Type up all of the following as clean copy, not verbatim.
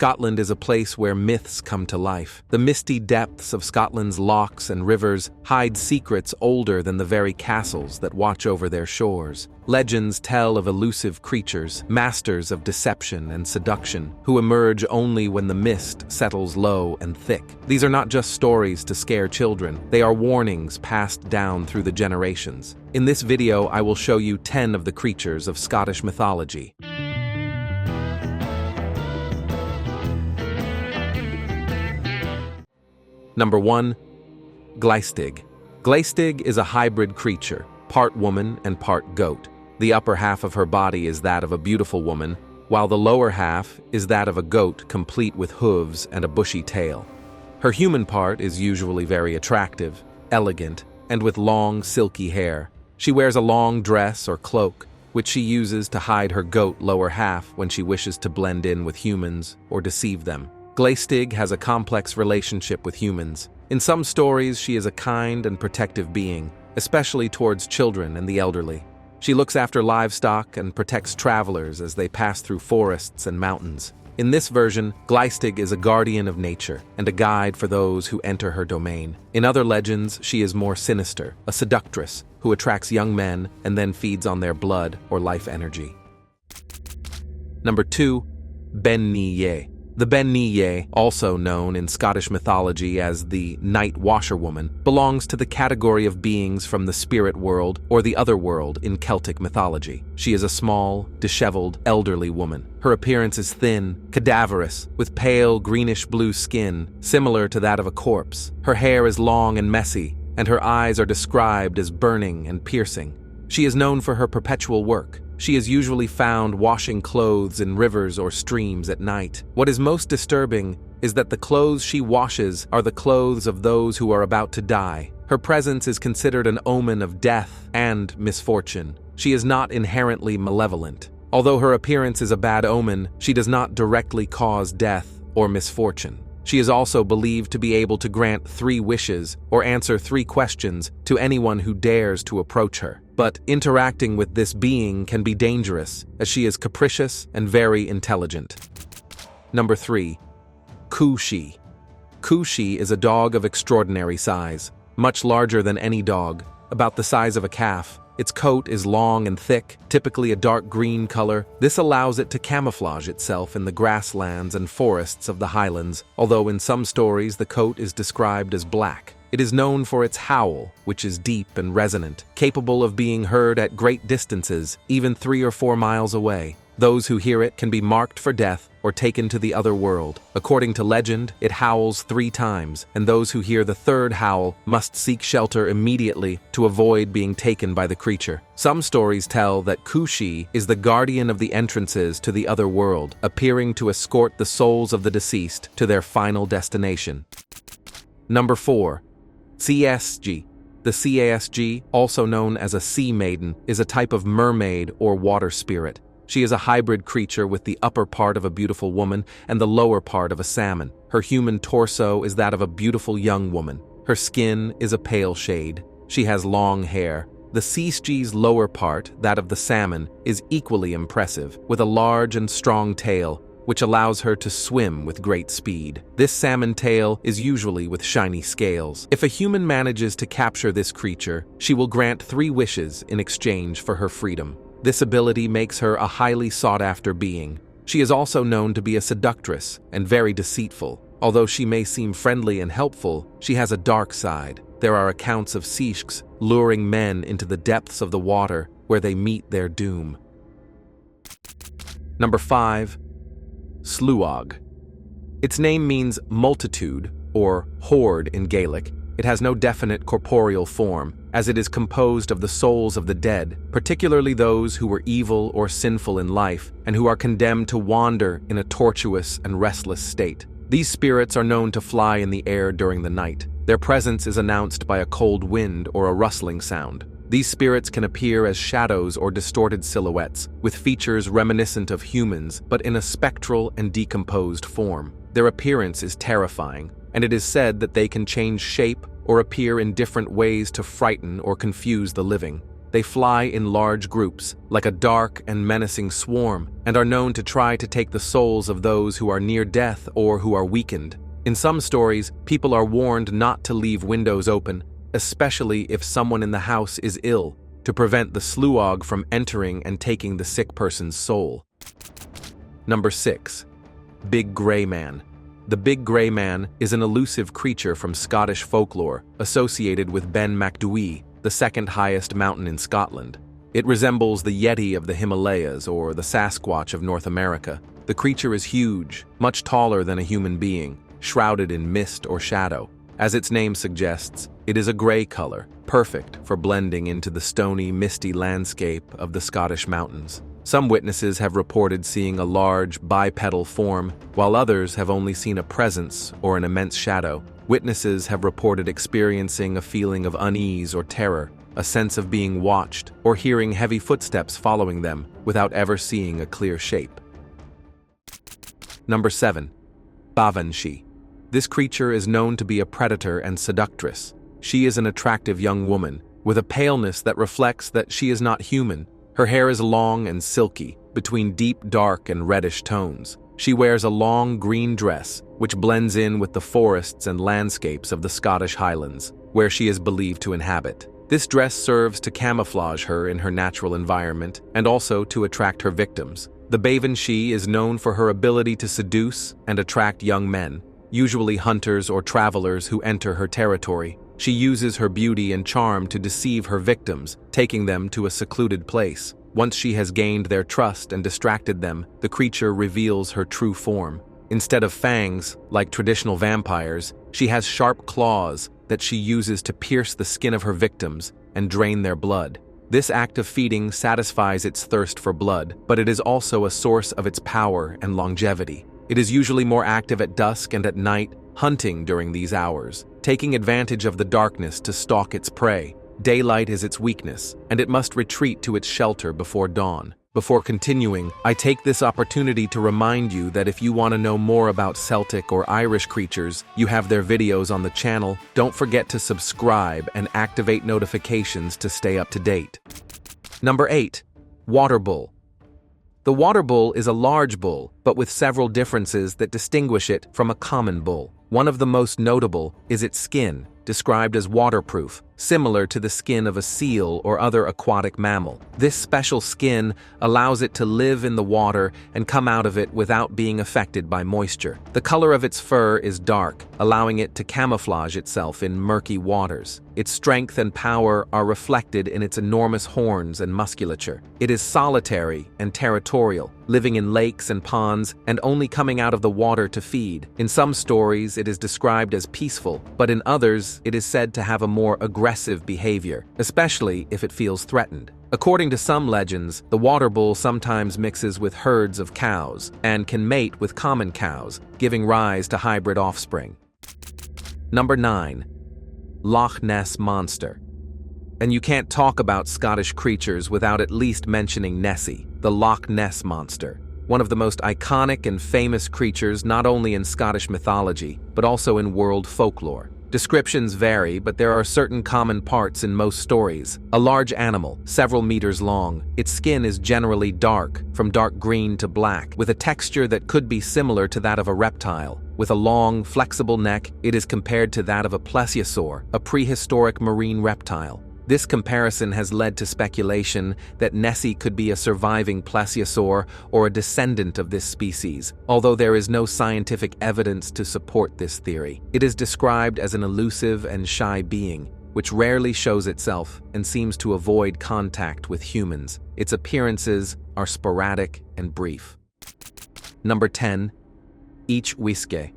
Scotland is a place where myths come to life. The misty depths of Scotland's lochs and rivers hide secrets older than the very castles that watch over their shores. Legends tell of elusive creatures, masters of deception and seduction, who emerge only when the mist settles low and thick. These are not just stories to scare children, they are warnings passed down through the generations. In this video, I will show you 10 of the creatures of Scottish mythology. Number 1. Glig. Glig is a hybrid creature, part woman and part goat. The upper half of her body is that of a beautiful woman, while the lower half is that of a goat complete with hooves and a bushy tail. Her human part is usually very attractive, elegant, and with long, silky hair. She wears a long dress or cloak, which she uses to hide her goat lower half when she wishes to blend in with humans or deceive them. Glig has a complex relationship with humans. In some stories, she is a kind and protective being, especially towards children and the elderly. She looks after livestock and protects travelers as they pass through forests and mountains. In this version, Glig is a guardian of nature and a guide for those who enter her domain. In other legends, she is more sinister, a seductress who attracts young men and then feeds on their blood or life energy. Number 2. Bean Nighe. The Bean Nighe, also known in Scottish mythology as the night washerwoman, belongs to the category of beings from the spirit world or the other world in Celtic mythology. She is a small, disheveled, elderly woman. Her appearance is thin, cadaverous, with pale greenish-blue skin, similar to that of a corpse. Her hair is long and messy, and her eyes are described as burning and piercing. She is known for her perpetual work. She is usually found washing clothes in rivers or streams at night. What is most disturbing is that the clothes she washes are the clothes of those who are about to die. Her presence is considered an omen of death and misfortune. She is not inherently malevolent. Although her appearance is a bad omen, she does not directly cause death or misfortune. She is also believed to be able to grant 3 wishes or answer 3 questions to anyone who dares to approach her. But interacting with this being can be dangerous, as she is capricious and very intelligent. Number 3. Kushi. Kushi is a dog of extraordinary size, much larger than any dog, about the size of a calf. Its coat is long and thick, typically a dark green color. This allows it to camouflage itself in the grasslands and forests of the highlands, although in some stories the coat is described as black. It is known for its howl, which is deep and resonant, capable of being heard at great distances, even 3 or 4 miles away. Those who hear it can be marked for death or taken to the other world. According to legend, it howls 3 times, and those who hear the 3rd howl must seek shelter immediately to avoid being taken by the creature. Some stories tell that Kushi is the guardian of the entrances to the other world, appearing to escort the souls of the deceased to their final destination. Number 4. Eachweg. The Eachweg, also known as a sea maiden, is a type of mermaid or water spirit. She is a hybrid creature with the upper part of a beautiful woman and the lower part of a salmon. Her human torso is that of a beautiful young woman. Her skin is a pale shade. She has long hair. The Eachweg's lower part, that of the salmon, is equally impressive, with a large and strong tail, which allows her to swim with great speed. This salmon tail is usually with shiny scales. If a human manages to capture this creature, she will grant 3 wishes in exchange for her freedom. This ability makes her a highly sought-after being. She is also known to be a seductress and very deceitful. Although she may seem friendly and helpful, she has a dark side. There are accounts of Eachwegs luring men into the depths of the water where they meet their doom. Number 5. Sloog. Its name means multitude or horde in Gaelic. It has no definite corporeal form, as it is composed of the souls of the dead, particularly those who were evil or sinful in life and who are condemned to wander in a tortuous and restless state. These spirits are known to fly in the air during the night. Their presence is announced by a cold wind or a rustling sound. These spirits can appear as shadows or distorted silhouettes, with features reminiscent of humans, but in a spectral and decomposed form. Their appearance is terrifying, and it is said that they can change shape or appear in different ways to frighten or confuse the living. They fly in large groups, like a dark and menacing swarm, and are known to try to take the souls of those who are near death or who are weakened. In some stories, people are warned not to leave windows open, especially if someone in the house is ill, to prevent the Sloog from entering and taking the sick person's soul. Number 6. Big Grayman. The Big Grayman is an elusive creature from Scottish folklore, associated with Ben Nighe, the second highest mountain in Scotland. It resembles the Yeti of the Himalayas or the Sasquatch of North America. The creature is huge, much taller than a human being, shrouded in mist or shadow. As its name suggests, it is a gray color, perfect for blending into the stony, misty landscape of the Scottish mountains. Some witnesses have reported seeing a large, bipedal form, while others have only seen a presence or an immense shadow. Witnesses have reported experiencing a feeling of unease or terror, a sense of being watched, or hearing heavy footsteps following them without ever seeing a clear shape. Number 7. Baobhan Sith. This creature is known to be a predator and seductress. She is an attractive young woman, with a paleness that reflects that she is not human. Her hair is long and silky, between deep dark and reddish tones. She wears a long green dress, which blends in with the forests and landscapes of the Scottish Highlands, where she is believed to inhabit. This dress serves to camouflage her in her natural environment and also to attract her victims. The Baobhan Sith is known for her ability to seduce and attract young men, usually hunters or travelers who enter her territory. She uses her beauty and charm to deceive her victims, taking them to a secluded place. Once she has gained their trust and distracted them, the creature reveals her true form. Instead of fangs, like traditional vampires, she has sharp claws that she uses to pierce the skin of her victims and drain their blood. This act of feeding satisfies its thirst for blood, but it is also a source of its power and longevity. It is usually more active at dusk and at night, hunting during these hours, taking advantage of the darkness to stalk its prey. Daylight is its weakness, and it must retreat to its shelter before dawn. Before continuing, I take this opportunity to remind you that if you want to know more about Celtic or Irish creatures, you have their videos on the channel. Don't forget to subscribe and activate notifications to stay up to date. Number 8. Water bull. The water bull is a large bull, but with several differences that distinguish it from a common bull. One of the most notable is its skin, described as waterproof, similar to the skin of a seal or other aquatic mammal. This special skin allows it to live in the water and come out of it without being affected by moisture. The color of its fur is dark, allowing it to camouflage itself in murky waters. Its strength and power are reflected in its enormous horns and musculature. It is solitary and territorial, living in lakes and ponds and only coming out of the water to feed. In some stories, it is described as peaceful, but in others, it is said to have a more aggressive behavior, especially if it feels threatened. According to some legends, the water bull sometimes mixes with herds of cows and can mate with common cows, giving rise to hybrid offspring. Number 9. Loch Ness Monster. And you can't talk about Scottish creatures without at least mentioning Nessie, the Loch Ness Monster, one of the most iconic and famous creatures not only in Scottish mythology, but also in world folklore. Descriptions vary, but there are certain common parts in most stories. A large animal, several meters long. Its skin is generally dark, from dark green to black, with a texture that could be similar to that of a reptile. With a long, flexible neck, it is compared to that of a plesiosaur, a prehistoric marine reptile. This comparison has led to speculation that Nessie could be a surviving plesiosaur or a descendant of this species, although there is no scientific evidence to support this theory. It is described as an elusive and shy being, which rarely shows itself and seems to avoid contact with humans. Its appearances are sporadic and brief. Number 10. Each-Uisge.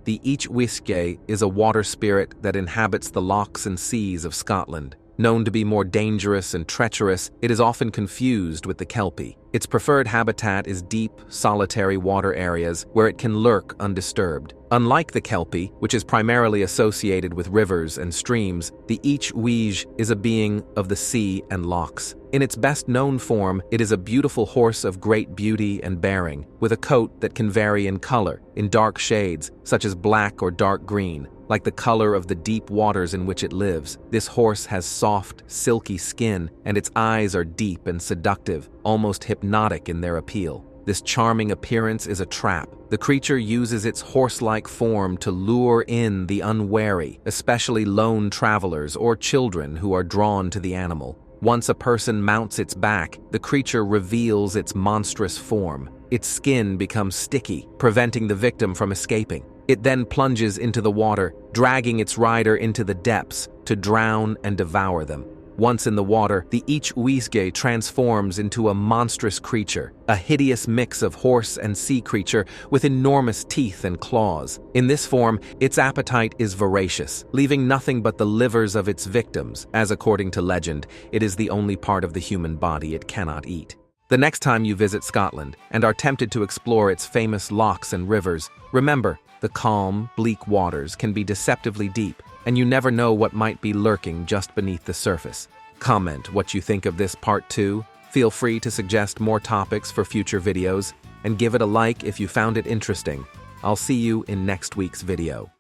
The Each-Uisge is a water spirit that inhabits the lochs and seas of Scotland. Known to be more dangerous and treacherous, it is often confused with the Kelpie. Its preferred habitat is deep, solitary water areas where it can lurk undisturbed. Unlike the Kelpie, which is primarily associated with rivers and streams, the Each-Uisge is a being of the sea and lochs. In its best-known form, it is a beautiful horse of great beauty and bearing, with a coat that can vary in color, in dark shades, such as black or dark green, like the color of the deep waters in which it lives. This horse has soft, silky skin, and its eyes are deep and seductive, almost hypnotic in their appeal. This charming appearance is a trap. The creature uses its horse-like form to lure in the unwary, especially lone travelers or children who are drawn to the animal. Once a person mounts its back, the creature reveals its monstrous form. Its skin becomes sticky, preventing the victim from escaping. It then plunges into the water, dragging its rider into the depths to drown and devour them. Once in the water, the Each-Uisge transforms into a monstrous creature, a hideous mix of horse and sea creature with enormous teeth and claws. In this form, its appetite is voracious, leaving nothing but the livers of its victims, as according to legend, it is the only part of the human body it cannot eat. The next time you visit Scotland and are tempted to explore its famous lochs and rivers, remember, the calm, bleak waters can be deceptively deep, and you never know what might be lurking just beneath the surface. Comment what you think of this part 2. Feel free to suggest more topics for future videos, and give it a like if you found it interesting. I'll see you in next week's video.